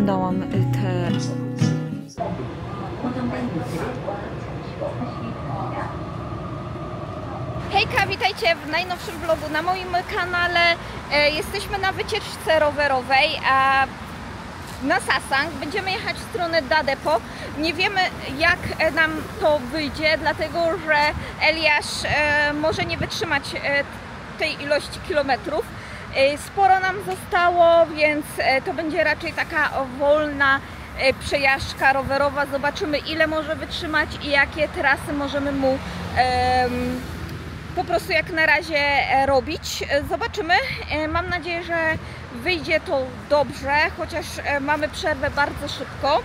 oglądałam te... Hejka, witajcie w najnowszym vlogu na moim kanale. Jesteśmy na wycieczce rowerowej na Sasang. Będziemy jechać w stronę Dadepo. Nie wiemy, jak nam to wyjdzie, dlatego że Eliasz może nie wytrzymać tej ilości kilometrów. Sporo nam zostało, więc to będzie raczej taka wolna przejażdżka rowerowa. Zobaczymy, ile może wytrzymać i jakie trasy możemy mu po prostu jak na razie robić. Zobaczymy. Mam nadzieję, że wyjdzie to dobrze, chociaż mamy przerwę bardzo szybko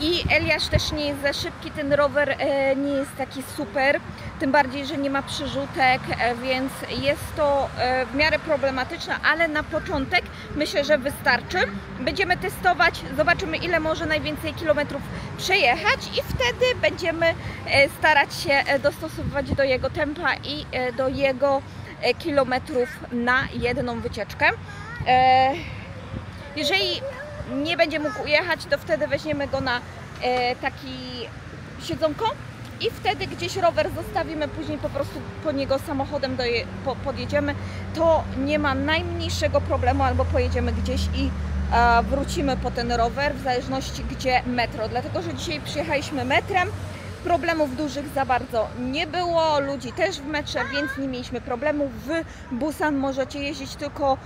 i Eliasz też nie jest za szybki, ten rower nie jest taki super, tym bardziej, że nie ma przyrzutek, więc jest to w miarę problematyczne, ale na początek myślę, że wystarczy. Będziemy testować, zobaczymy, ile może najwięcej kilometrów przejechać i wtedy będziemy starać się dostosowywać do jego tempa i do jego kilometrów na jedną wycieczkę. Jeżeli nie będzie mógł jechać, to wtedy weźmiemy go na taki siedzonko i wtedy gdzieś rower zostawimy, później po prostu po niego samochodem podjedziemy. To nie ma najmniejszego problemu, albo pojedziemy gdzieś i wrócimy po ten rower, w zależności gdzie metro. Dlatego, że dzisiaj przyjechaliśmy metrem, problemów dużych za bardzo nie było, ludzi też w metrze, więc nie mieliśmy problemu. W Busan możecie jeździć tylko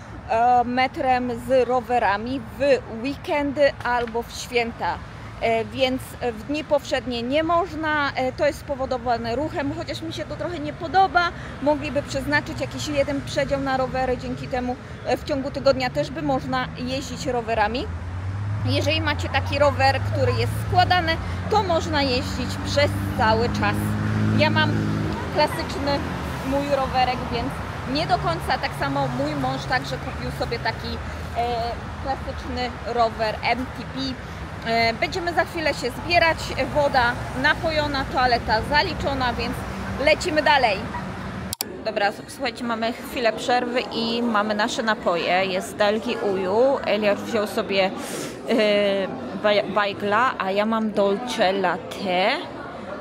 metrem z rowerami w weekendy albo w święta, więc w dni powszednie nie można. To jest spowodowane ruchem, chociaż mi się to trochę nie podoba. Mogliby przeznaczyć jakiś jeden przedział na rowery, dzięki temu w ciągu tygodnia też by można jeździć rowerami. Jeżeli macie taki rower, który jest składany, to można jeździć przez cały czas. Ja mam klasyczny mój rowerek, więc nie do końca. Tak samo mój mąż także kupił sobie taki klasyczny rower MTB. Będziemy za chwilę się zbierać. Woda napojona, toaleta zaliczona, więc lecimy dalej. Dobra, słuchajcie, mamy chwilę przerwy i mamy nasze napoje. Jest Dalgi Uju. Eliasz wziął sobie bajgla, a ja mam dolce latte,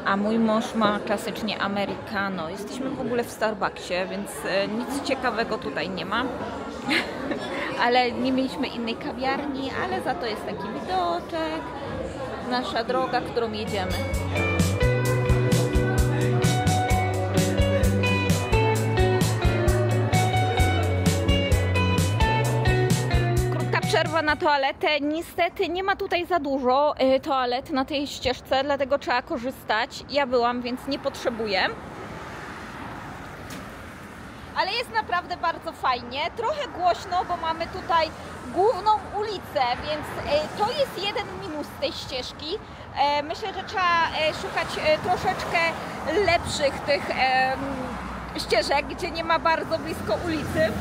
a mój mąż ma klasycznie americano. Jesteśmy w ogóle w Starbucksie, więc nic ciekawego tutaj nie ma. Ale nie mieliśmy innej kawiarni, ale za to jest taki widoczek. Nasza droga, którą jedziemy. Przerwa na toaletę. Niestety nie ma tutaj za dużo toalet na tej ścieżce, dlatego trzeba korzystać. Ja byłam, więc nie potrzebuję. Ale jest naprawdę bardzo fajnie. Trochę głośno, bo mamy tutaj główną ulicę, więc to jest jeden minus tej ścieżki. Myślę, że trzeba szukać troszeczkę lepszych tych ścieżek, gdzie nie ma bardzo blisko ulicy,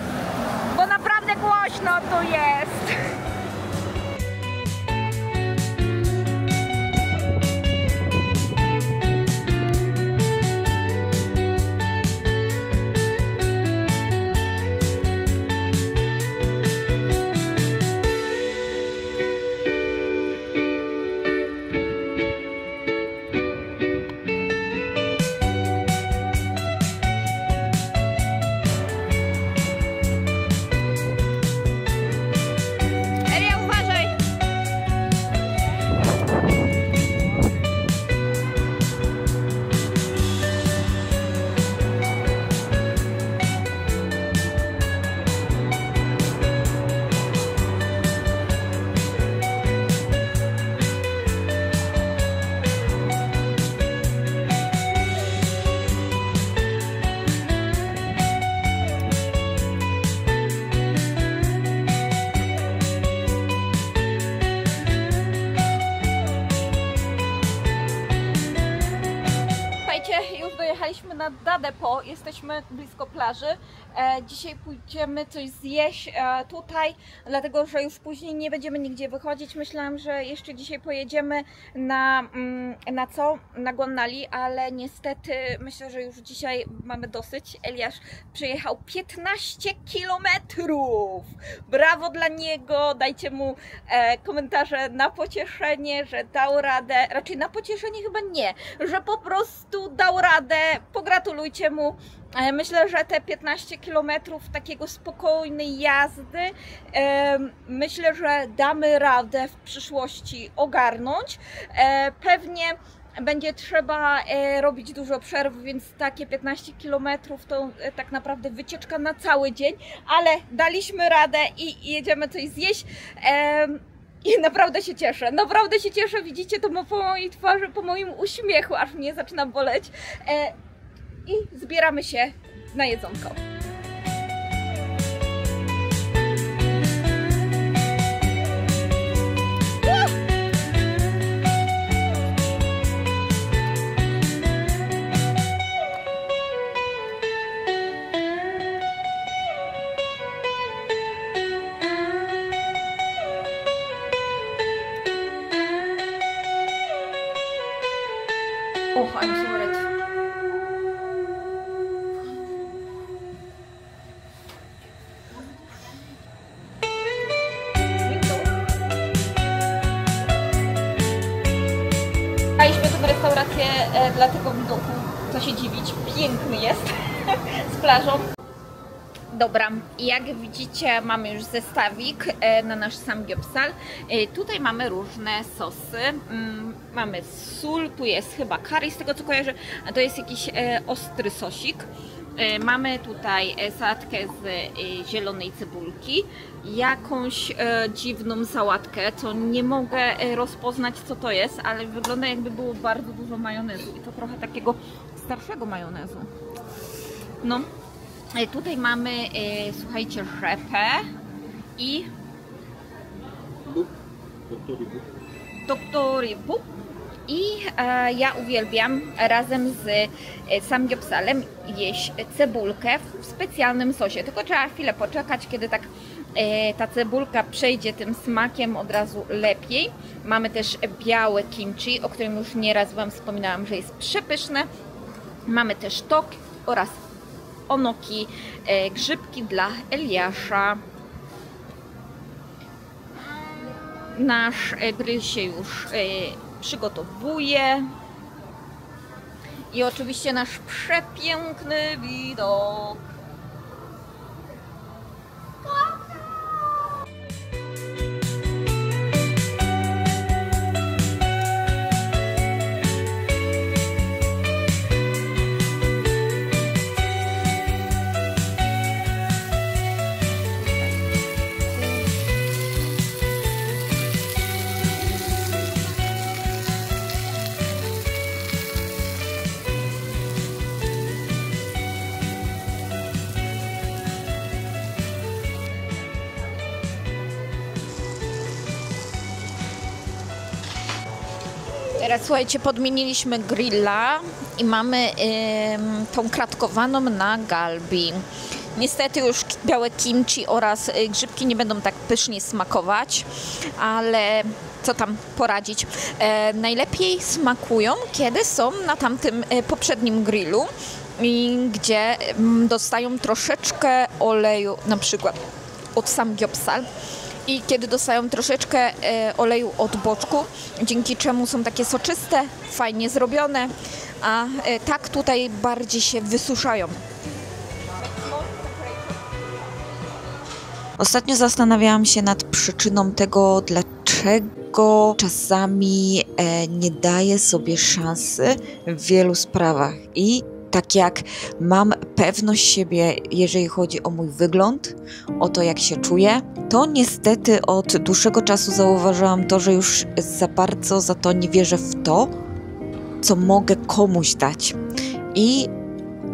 bo naprawdę głośno tu jest. Już dojechaliśmy na Dadepo, jesteśmy blisko plaży. Dzisiaj pójdziemy coś zjeść tutaj, dlatego że już później nie będziemy nigdzie wychodzić. Myślałam, że jeszcze dzisiaj pojedziemy na co? Na Guannali, ale niestety myślę, że już dzisiaj mamy dosyć. Eliasz przejechał 15 kilometrów. Brawo dla niego, dajcie mu komentarze na pocieszenie, że dał radę, raczej na pocieszenie chyba nie, że po prostu dał radę, pogratulujcie mu. Myślę, że te 15 km takiego spokojnej jazdy, myślę, że damy radę w przyszłości ogarnąć. Pewnie będzie trzeba robić dużo przerw, więc takie 15 km to tak naprawdę wycieczka na cały dzień, ale daliśmy radę i jedziemy coś zjeść. I naprawdę się cieszę, widzicie to po mojej twarzy, po moim uśmiechu, aż mnie zaczyna boleć. I zbieramy się na jedzonko. Oh, I'm so ready. Daliśmy tę restaurację dla tego widoku, co się dziwić, piękny jest z plażą. Dobra, jak widzicie mamy już zestawik na nasz samgyeopsal. Tutaj mamy różne sosy, mamy sól, tu jest chyba curry z tego co kojarzę, a to jest jakiś ostry sosik. Mamy tutaj sałatkę z zielonej cebulki, jakąś dziwną sałatkę, co nie mogę rozpoznać co to jest, ale wygląda jakby było bardzo dużo majonezu i to trochę takiego starszego majonezu. No, tutaj mamy, słuchajcie, rzepę i doktori buk. I ja uwielbiam razem z samgyeopsalem jeść cebulkę w specjalnym sosie. Tylko trzeba chwilę poczekać, kiedy tak ta cebulka przejdzie tym smakiem od razu lepiej. Mamy też białe kimchi, o którym już nieraz Wam wspominałam, że jest przepyszne. Mamy też tok oraz onoki, grzybki dla Eliasza. Nasz grill się już przygotowuje i oczywiście nasz przepiękny widok. Teraz słuchajcie, podmieniliśmy grilla i mamy tą kratkowaną na galbi. Niestety już białe kimchi oraz grzybki nie będą tak pysznie smakować, ale co tam poradzić. Najlepiej smakują, kiedy są na tamtym poprzednim grillu, gdzie dostają troszeczkę oleju, na przykład od samgyeopsal. I kiedy dostają troszeczkę oleju od boczku, dzięki czemu są takie soczyste, fajnie zrobione, a tak tutaj bardziej się wysuszają. Ostatnio zastanawiałam się nad przyczyną tego, dlaczego czasami nie daję sobie szansy w wielu sprawach. I tak jak mam pewność siebie, jeżeli chodzi o mój wygląd, o to jak się czuję, to niestety od dłuższego czasu zauważyłam to, że już za bardzo za to nie wierzę w to, co mogę komuś dać. I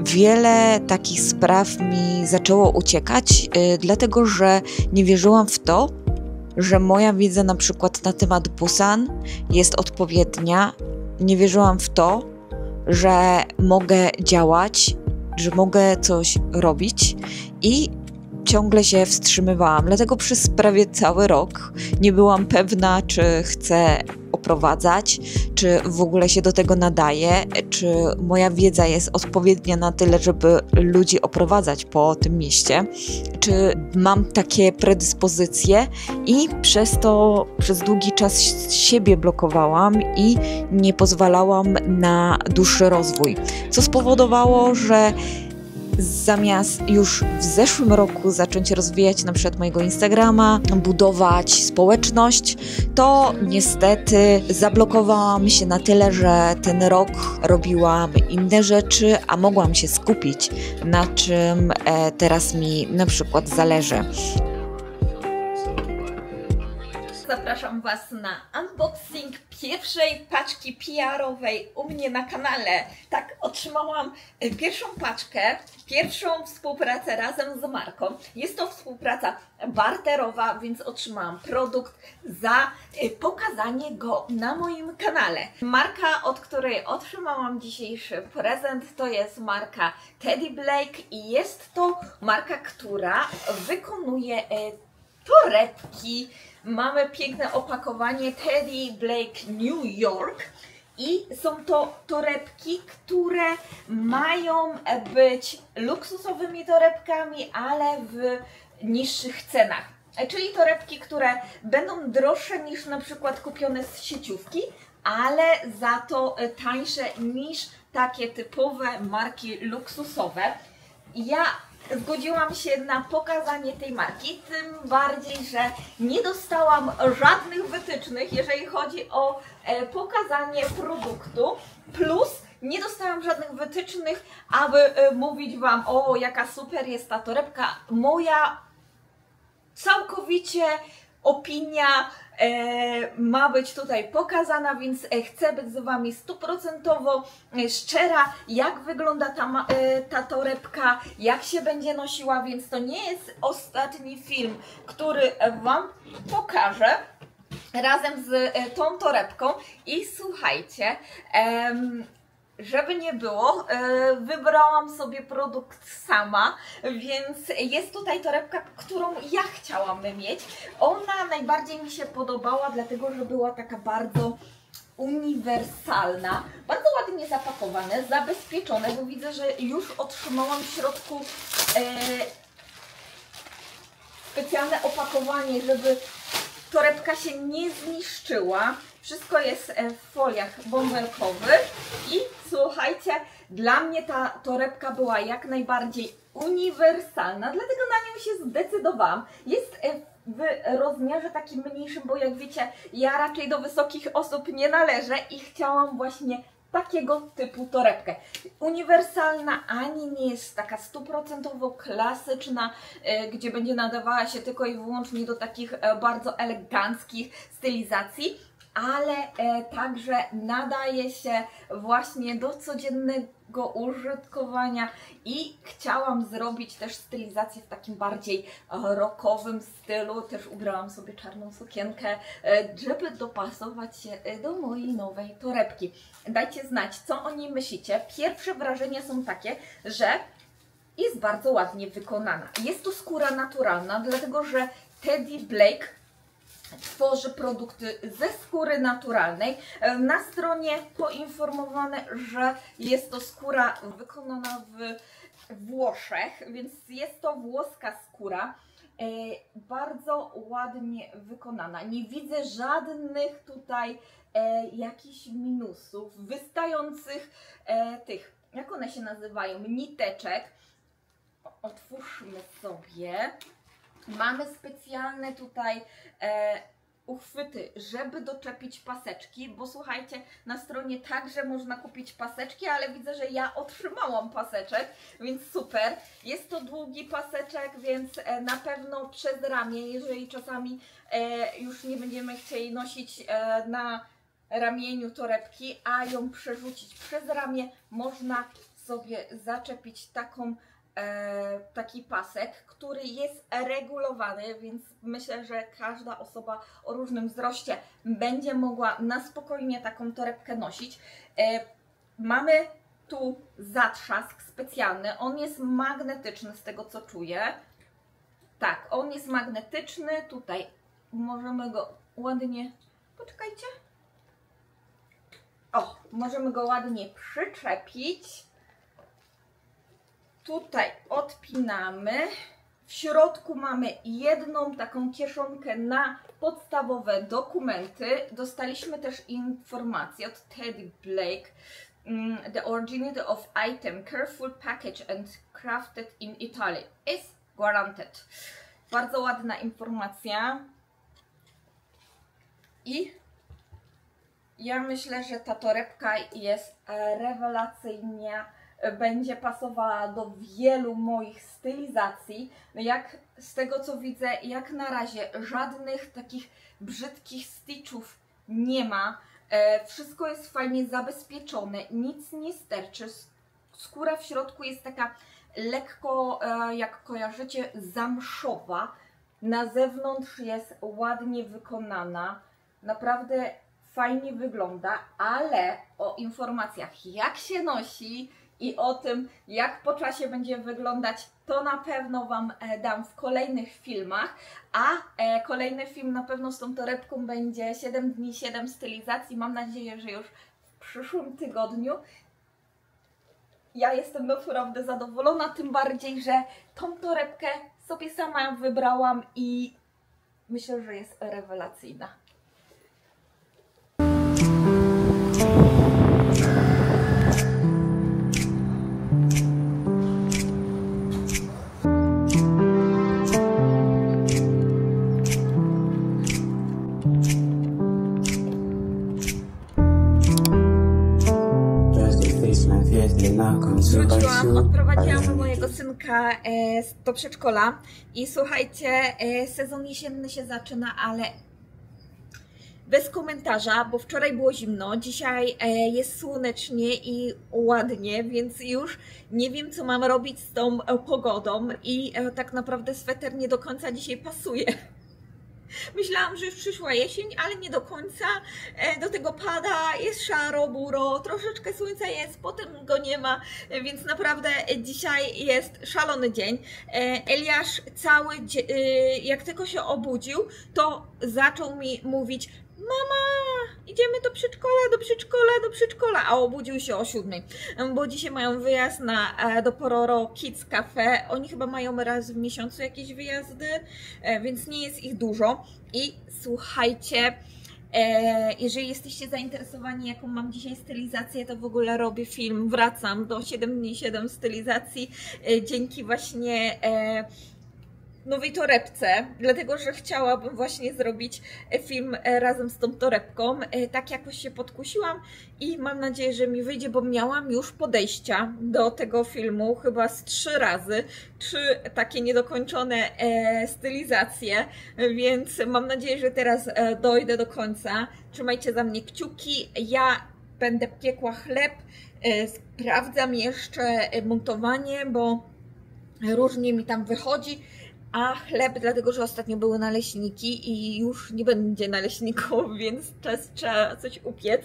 wiele takich spraw mi zaczęło uciekać, dlatego że nie wierzyłam w to, że moja wiedza na przykład na temat Busan jest odpowiednia. Nie wierzyłam w to, że mogę działać że mogę coś robić i ciągle się wstrzymywałam. Dlatego przez prawie cały rok nie byłam pewna, czy chcę oprowadzać, czy w ogóle się do tego nadaje, czy moja wiedza jest odpowiednia na tyle, żeby ludzi oprowadzać po tym mieście, czy mam takie predyspozycje i przez to przez długi czas siebie blokowałam i nie pozwalałam na dłuższy rozwój, co spowodowało, że zamiast już w zeszłym roku zacząć rozwijać na przykład mojego Instagrama, budować społeczność, to niestety zablokowałam się na tyle, że ten rok robiłam inne rzeczy, a mogłam się skupić na czym teraz mi na przykład zależy. Zapraszam Was na unboxing pierwszej paczki PR-owej u mnie na kanale. Tak, otrzymałam pierwszą paczkę, pierwszą współpracę razem z marką. Jest to współpraca barterowa, więc otrzymałam produkt za pokazanie go na moim kanale. Marka, od której otrzymałam dzisiejszy prezent, to jest marka Teddy Blake i jest to marka, która wykonuje torebki. Mamy piękne opakowanie Teddy Blake New York i są to torebki, które mają być luksusowymi torebkami, ale w niższych cenach. Czyli torebki, które będą droższe niż na przykład kupione z sieciówki, ale za to tańsze niż takie typowe marki luksusowe. Ja zgodziłam się na pokazanie tej marki, tym bardziej, że nie dostałam żadnych wytycznych, jeżeli chodzi o pokazanie produktu, plus nie dostałam żadnych wytycznych, aby mówić Wam, o jaka super jest ta torebka. Moja całkowicie opinia ma być tutaj pokazana, więc chcę być z Wami 100% szczera, jak wygląda ta torebka, jak się będzie nosiła, więc to nie jest ostatni film, który Wam pokażę razem z tą torebką. I słuchajcie, żeby nie było, wybrałam sobie produkt sama, więc jest tutaj torebka, którą ja chciałam mieć. Ona najbardziej mi się podobała, dlatego że była taka bardzo uniwersalna, bardzo ładnie zapakowane, zabezpieczone, bo widzę, że już otrzymałam w środku specjalne opakowanie, żeby torebka się nie zniszczyła. Wszystko jest w foliach bąbelkowych i słuchajcie, dla mnie ta torebka była jak najbardziej uniwersalna, dlatego na nią się zdecydowałam. Jest w rozmiarze takim mniejszym, bo jak wiecie, ja raczej do wysokich osób nie należę i chciałam właśnie takiego typu torebkę. Uniwersalna, ani nie jest taka 100% klasyczna, gdzie będzie nadawała się tylko i wyłącznie do takich bardzo eleganckich stylizacji, ale także nadaje się właśnie do codziennego użytkowania i chciałam zrobić też stylizację w takim bardziej rockowym stylu. Też ubrałam sobie czarną sukienkę, żeby dopasować się do mojej nowej torebki. Dajcie znać, co o niej myślicie. Pierwsze wrażenia są takie, że jest bardzo ładnie wykonana. Jest to skóra naturalna, dlatego że Teddy Blake tworzy produkty ze skóry naturalnej. Na stronie poinformowane, że jest to skóra wykonana w Włoszech, więc jest to włoska skóra. Bardzo ładnie wykonana. Nie widzę żadnych tutaj jakichś minusów, wystających tych, jak one się nazywają, niteczek. Otwórzmy sobie. Mamy specjalne tutaj uchwyty, żeby doczepić paseczki, bo słuchajcie, na stronie także można kupić paseczki, ale widzę, że ja otrzymałam paseczek, więc super. Jest to długi paseczek, więc na pewno przez ramię, jeżeli czasami już nie będziemy chcieli nosić na ramieniu torebki, a ją przerzucić przez ramię, można sobie zaczepić taki pasek, który jest regulowany, więc myślę, że każda osoba o różnym wzroście będzie mogła na spokojnie taką torebkę nosić. Mamy tu zatrzask specjalny. On jest magnetyczny z tego co czuję. Tak, on jest magnetyczny. Tutaj możemy go ładnie... Poczekajcie. O, możemy go ładnie przyczepić. Tutaj odpinamy. W środku mamy jedną taką kieszonkę na podstawowe dokumenty. Dostaliśmy też informację od Teddy Blake. The originality of item, careful package and crafted in Italy is guaranteed. Bardzo ładna informacja. I ja myślę, że ta torebka jest rewelacyjna. Będzie pasowała do wielu moich stylizacji. Jak z tego co widzę, jak na razie żadnych takich brzydkich stitchów nie ma. Wszystko jest fajnie zabezpieczone, nic nie sterczy. Skóra w środku jest taka lekko, jak kojarzycie, zamszowa. Na zewnątrz jest ładnie wykonana. Naprawdę fajnie wygląda, ale o informacjach jak się nosi i o tym jak po czasie będzie wyglądać, to na pewno Wam dam w kolejnych filmach, a kolejny film na pewno z tą torebką będzie 7 dni, 7 stylizacji. Mam nadzieję, że już w przyszłym tygodniu. Ja jestem naprawdę zadowolona, tym bardziej, że tą torebkę sobie sama wybrałam i myślę, że jest rewelacyjna. Wróciłam, odprowadziłam mojego synka do przedszkola i słuchajcie, sezon jesienny się zaczyna, ale bez komentarza, bo wczoraj było zimno, dzisiaj jest słonecznie i ładnie, więc już nie wiem, co mam robić z tą pogodą i tak naprawdę sweter nie do końca dzisiaj pasuje. Myślałam, że już przyszła jesień, ale nie do końca. Do tego pada, jest szaro, buro, troszeczkę słońca jest, potem go nie ma, więc naprawdę dzisiaj jest szalony dzień. Eliasz cały dzień, jak tylko się obudził, to zaczął mi mówić: mama, idziemy do przedszkola, do przedszkola, do przedszkola, a obudził się o 7, bo dzisiaj mają wyjazd do Pororo Kids Cafe. Oni chyba mają raz w miesiącu jakieś wyjazdy, więc nie jest ich dużo. I słuchajcie, jeżeli jesteście zainteresowani, jaką mam dzisiaj stylizację, to w ogóle robię film, wracam do 7 dni 7 stylizacji dzięki właśnie nowej torebce, dlatego że chciałabym właśnie zrobić film razem z tą torebką. Tak jakoś się podkusiłam i mam nadzieję, że mi wyjdzie, bo miałam już podejścia do tego filmu chyba z 3 razy, 3 takie niedokończone stylizacje, więc mam nadzieję, że teraz dojdę do końca. Trzymajcie za mnie kciuki, ja będę piekła chleb, sprawdzam jeszcze montowanie, bo różnie mi tam wychodzi. A chleb, dlatego że ostatnio były naleśniki i już nie będzie naleśników, więc trzeba coś upiec.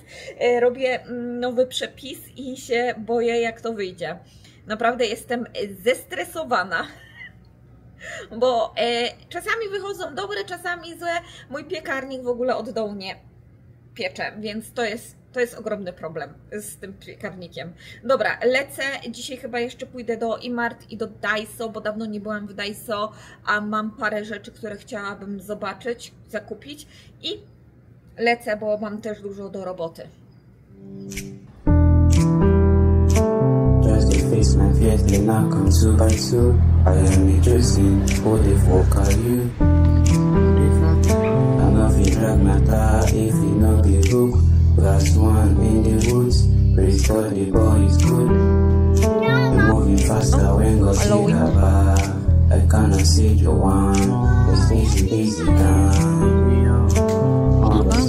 Robię nowy przepis i się boję, jak to wyjdzie. Naprawdę jestem zestresowana, bo czasami wychodzą dobre, czasami złe. Mój piekarnik w ogóle od dołu nie piecze, więc to jest ogromny problem z tym piekarnikiem. Dobra, lecę. Dzisiaj chyba jeszcze pójdę do Imart i do Daiso, bo dawno nie byłam w Daiso, a mam parę rzeczy, które chciałabym zobaczyć, zakupić i lecę, bo mam też dużo do roboty. Last one in the woods, praise God, the boy is good. We're moving faster when God see the bar. I cannot see the one, it's easy down.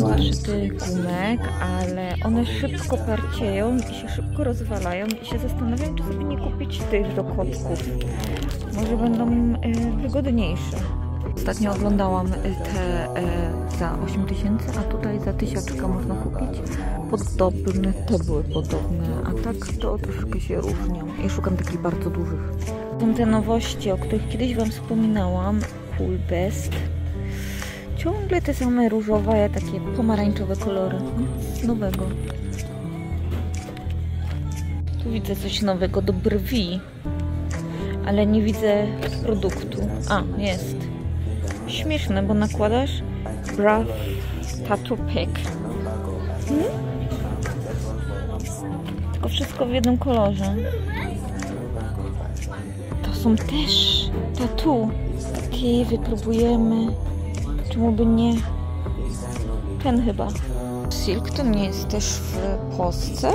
Mam 3 gumek, ale one szybko parcieją i się szybko rozwalają i się zastanawiam, czy sobie nie kupić tych do kotków. Może będą wygodniejsze. Ostatnio oglądałam te za 8000, a tutaj za 1000 można kupić podobne, te były podobne, a tak to troszkę się różnią i szukam takich bardzo dużych. Są te nowości, o których kiedyś Wam wspominałam, Cool Best. Ciągle te same różowe, takie pomarańczowe kolory. Nic nowego. Tu widzę coś nowego do brwi, ale nie widzę produktu. A, jest. Śmieszne, bo nakładasz Brow Tattoo Pack. Tylko wszystko w jednym kolorze. To są też tattoo. Takie wypróbujemy. Czemu by nie? Ten chyba. Silk to nie jest też w Polsce.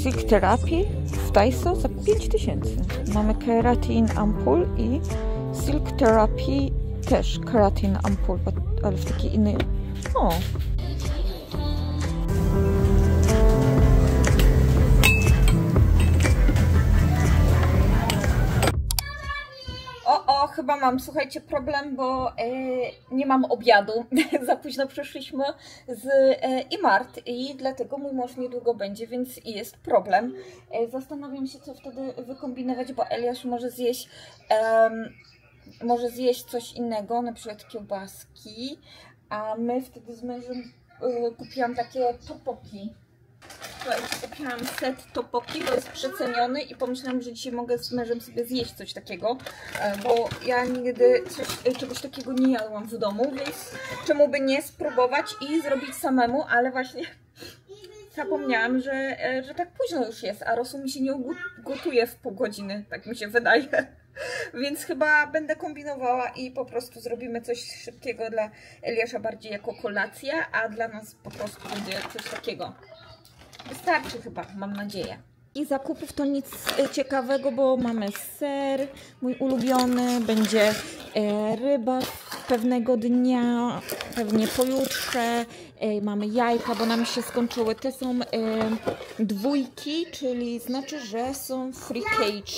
Silk Therapy w Daiso za 5000. Mamy Keratin Ampul i Silk Therapy też Keratin Ampul, ale w takiej innej... O! Chyba mam, słuchajcie, problem, bo nie mam obiadu. Za późno przyszliśmy z Imart i dlatego mój mąż niedługo będzie, więc jest problem. Zastanawiam się, co wtedy wykombinować, bo Eliasz może zjeść coś innego, na przykład kiełbaski, a my wtedy z mężem kupiłam takie topoki. Kupiłam set topoki, bo jest przeceniony i pomyślałam, że dzisiaj mogę z mężem sobie zjeść coś takiego, bo ja nigdy czegoś takiego nie jadłam w domu, więc czemu by nie spróbować i zrobić samemu, ale właśnie zapomniałam, że tak późno już jest, a rosół mi się nie gotuje w pół godziny, tak mi się wydaje. Więc chyba będę kombinowała i po prostu zrobimy coś szybkiego dla Eliasza, bardziej jako kolacja, a dla nas po prostu będzie coś takiego. Wystarczy chyba, mam nadzieję. I zakupów to nic ciekawego, bo mamy ser, mój ulubiony, będzie ryba pewnego dnia, pewnie pojutrze, mamy jajka, bo nam się skończyły. Te są dwójki, czyli znaczy, że są free cage,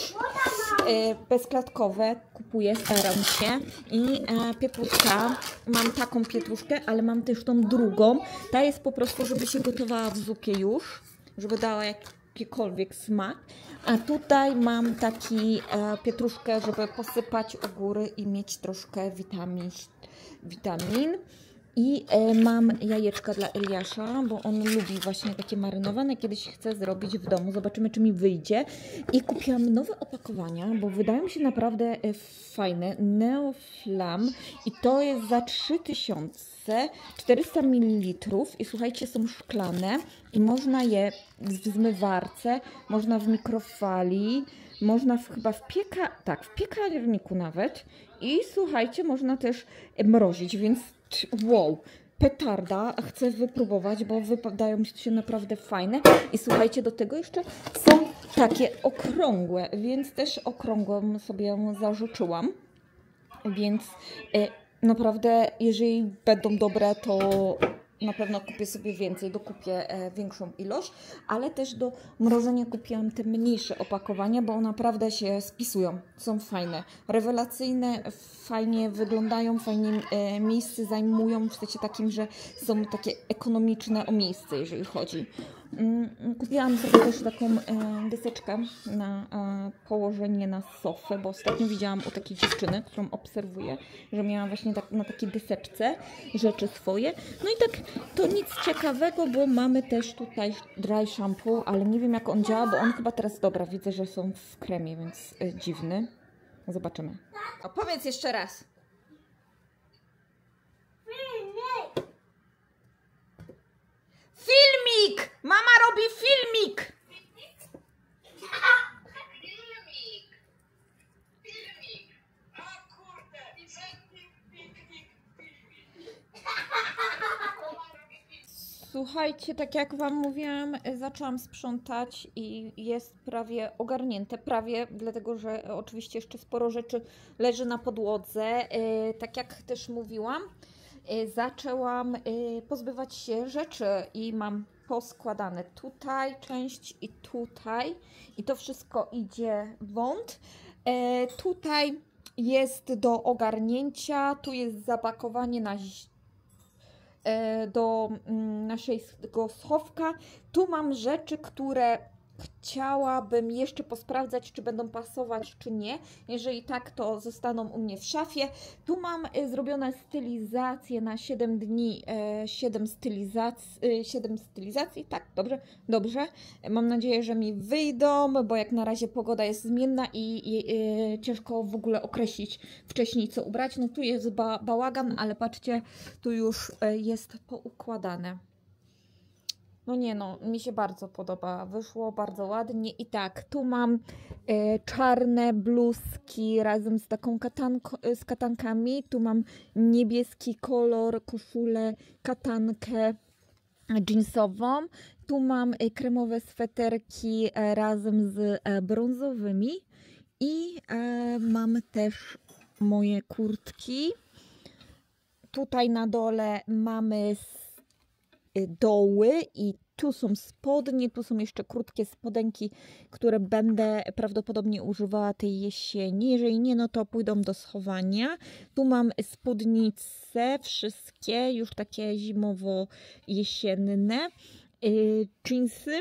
bezklatkowe, kupuję, staram się. I pietruszka, mam taką pietruszkę, ale mam też tą drugą. Ta jest po prostu, żeby się gotowała w zupie już, żeby dała jakikolwiek smak. A tutaj mam taki pietruszkę, żeby posypać u góry i mieć troszkę witamin. I mam jajeczka dla Eliasza, bo on lubi właśnie takie marynowane. Kiedyś chcę zrobić w domu. Zobaczymy, czy mi wyjdzie. I kupiłam nowe opakowania, bo wydają się naprawdę fajne. Neoflam. I to jest za 3400 ml. I słuchajcie, są szklane. I można je w zmywarce, można w mikrofali, można chyba w piekarniku nawet. I słuchajcie, można też mrozić, więc wow, petarda, chcę wypróbować, bo wydają mi się naprawdę fajne. I słuchajcie, do tego jeszcze są takie okrągłe, więc też okrągłą sobie zażyczyłam. Więc naprawdę, jeżeli będą dobre, to na pewno kupię sobie więcej, dokupię większą ilość, ale też do mrożenia kupiłam te mniejsze opakowania, bo naprawdę się spisują, są fajne, rewelacyjne, fajnie wyglądają, fajnie miejsce zajmują, w sensie takim, że są takie ekonomiczne o miejsce, jeżeli chodzi. Kupiłam sobie też taką deseczkę na położenie na sofę, bo ostatnio widziałam u takiej dziewczyny, którą obserwuję, że miała właśnie na takiej deseczce rzeczy swoje. No i tak to nic ciekawego, bo mamy też tutaj dry shampoo, ale nie wiem, jak on działa, bo on chyba teraz, dobra, widzę, że są w kremie, więc dziwny. Zobaczymy. Opowiedz jeszcze raz. Filmik! Mama robi filmik! Filmik! A kurde! Filmik! Słuchajcie, tak jak Wam mówiłam, zaczęłam sprzątać i jest prawie ogarnięte. Prawie, dlatego że oczywiście jeszcze sporo rzeczy leży na podłodze. Tak jak też mówiłam, zaczęłam pozbywać się rzeczy i mam poskładane tutaj część i tutaj. I to wszystko idzie w wąt. Tutaj jest do ogarnięcia. Tu jest zapakowanie do naszego schowka. Tu mam rzeczy, które chciałabym jeszcze posprawdzać, czy będą pasować, czy nie. Jeżeli tak, to zostaną u mnie w szafie. Tu mam zrobione stylizacje na 7 dni, 7 stylizacji, tak, dobrze. Mam nadzieję, że mi wyjdą, bo jak na razie pogoda jest zmienna i ciężko w ogóle określić wcześniej, co ubrać. No tu jest bałagan, ale patrzcie, tu już jest poukładane. No nie no, mi się bardzo podoba, wyszło bardzo ładnie. I tak, tu mam czarne bluzki razem z taką katankami, tu mam niebieski kolor, koszulę, katankę jeansową, tu mam kremowe sweterki razem z brązowymi i mam też moje kurtki. Tutaj na dole mamy doły i tu są spodnie, tu są jeszcze krótkie spodenki, które będę prawdopodobnie używała tej jesieni. Jeżeli nie, no to pójdą do schowania. Tu mam spódnice, wszystkie już takie zimowo-jesienne, dżinsy.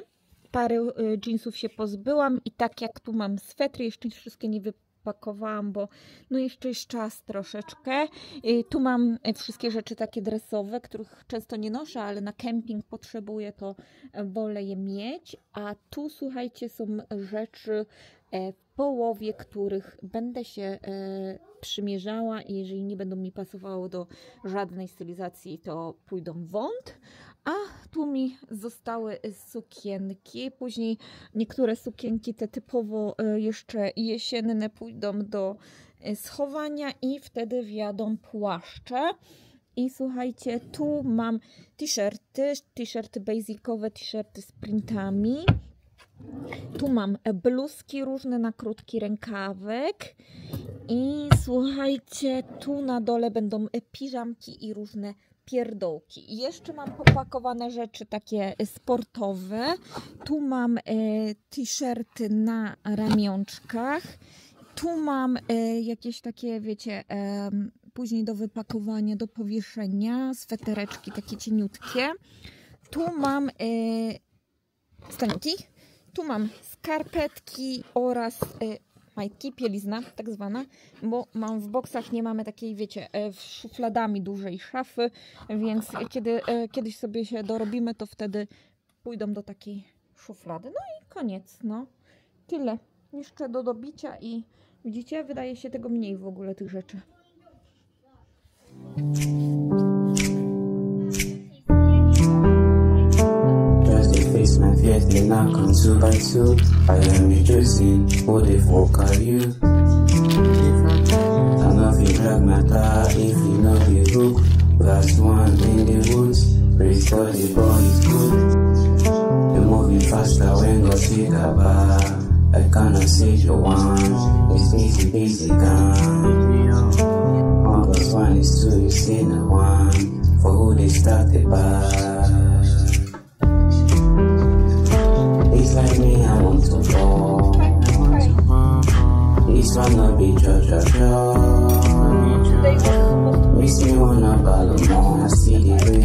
Parę dżinsów się pozbyłam i tak jak tu mam swetry, jeszcze wszystkie nie pakowałam, bo no jeszcze jest czas troszeczkę. Tu mam wszystkie rzeczy takie dresowe, których często nie noszę, ale na kemping potrzebuję, to wolę je mieć. A tu, słuchajcie, są rzeczy w połowie, których będę się przymierzała i jeżeli nie będą mi pasowały do żadnej stylizacji, to pójdą w wąt. A tu mi zostały sukienki. Później niektóre sukienki, te typowo jeszcze jesienne, pójdą do schowania i wtedy wjadą płaszcze. I słuchajcie, tu mam t-shirty basicowe, t-shirty z printami. Tu mam bluzki różne na krótki rękawek. I słuchajcie, tu na dole będą piżamki i różne pierdołki. I jeszcze mam popakowane rzeczy takie sportowe. Tu mam t-shirty na ramionczkach. Tu mam jakieś takie, wiecie, później do wypakowania, do powieszenia, swetereczki takie cieniutkie. Tu mam stańki. Tu mam skarpetki oraz majtki, bielizna tak zwana, bo mam w boksach, nie mamy takiej, wiecie, szufladami dużej szafy, więc kiedy kiedyś sobie się dorobimy, to wtedy pójdą do takiej szuflady. No i koniec, no. Tyle. Jeszcze do dobicia i widzicie, wydaje się tego mniej w ogóle tych rzeczy. Face my fears, they knock on 2 by 2. I am rejoicing, who the fuck are you? I know if you drag my car, if you know the hook. Last one in the woods, praise God the boy is good. You're moving faster when God see the bar. I cannot see your one, it's easy gone. 1 + 1 is 2, you see no one. For who they start the bar. It's like me, I want to fall. This one no be Makes me wanna ball more. I see the way